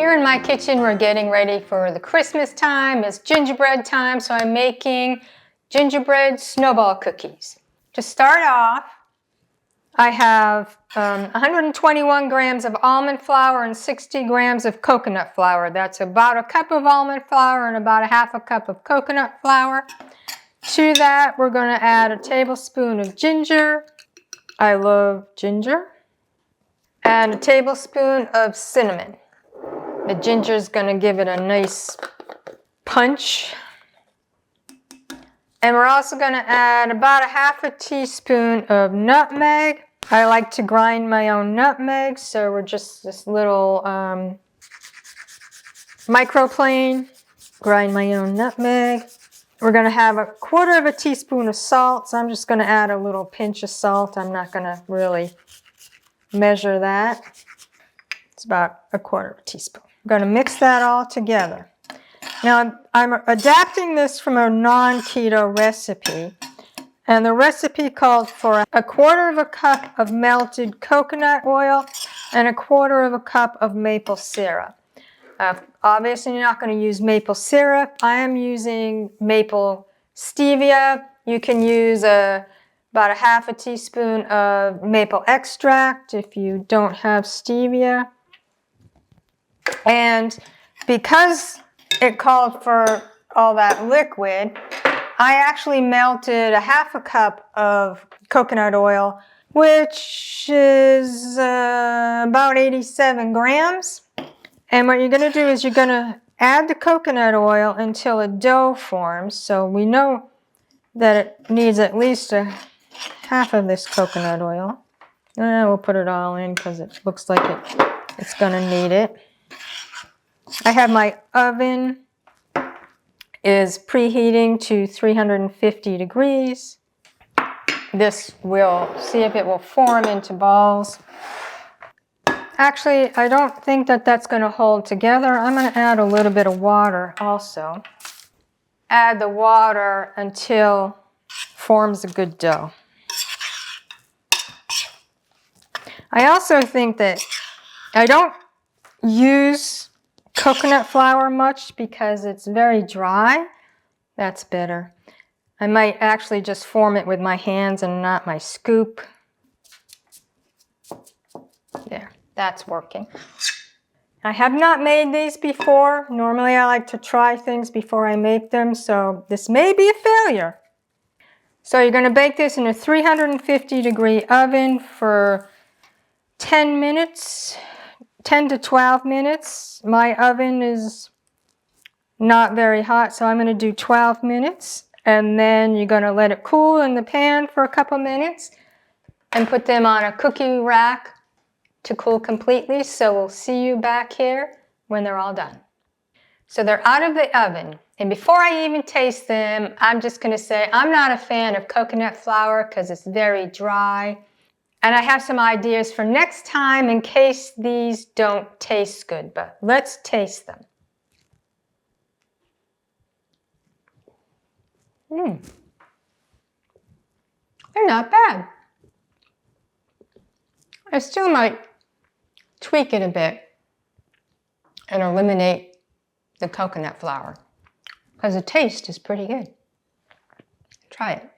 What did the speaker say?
Here in my kitchen, we're getting ready for the Christmas time. It's gingerbread time, so I'm making gingerbread snowball cookies. To start off, I have 121 grams of almond flour and 60 grams of coconut flour. That's about a cup of almond flour and about a half a cup of coconut flour. To that, we're going to add a tablespoon of ginger. I love ginger. And a tablespoon of cinnamon. The ginger is going to give it a nice punch. And we're also going to add about a half a teaspoon of nutmeg. I like to grind my own nutmeg, so we're just this little microplane. Grind my own nutmeg. We're going to have a quarter of a teaspoon of salt, so I'm just going to add a little pinch of salt. I'm not going to really measure that. It's about a quarter of a teaspoon. I'm going to mix that all together. Now, I'm adapting this from a non-keto recipe, and the recipe called for a quarter of a cup of melted coconut oil and a quarter of a cup of maple syrup. Obviously, you're not going to use maple syrup. I am using maple stevia. You can use about a half a teaspoon of maple extract if you don't have stevia. And because it called for all that liquid, I actually melted a half a cup of coconut oil, which is about 87 grams. And what you're going to do is you're going to add the coconut oil until a dough forms. So we know that it needs at least a half of this coconut oil. And we'll put it all in because it looks like it's going to need it. I have my oven is preheating to 350 degrees. This will see if it will form into balls. Actually, I don't think that that's going to hold together. I'm going to add a little bit of water also. Add the water until it forms a good dough. I also think that I don't use coconut flour much because it's very dry. That's better. I might actually just form it with my hands and not my scoop. There, that's working. I have not made these before. Normally I like to try things before I make them, so this may be a failure. So you're going to bake this in a 350 degree oven for 10 minutes. 10 to 12 minutes. My oven is not very hot, so I'm going to do 12 minutes. And then you're going to let it cool in the pan for a couple minutes and put them on a cookie rack to cool completely. So we'll see you back here when they're all done. So they're out of the oven. And before I even taste them, I'm just going to say I'm not a fan of coconut flour because it's very dry. And I have some ideas for next time in case these don't taste good, but let's taste them. They're not bad. I still might tweak it a bit and eliminate the coconut flour because the taste is pretty good. Try it.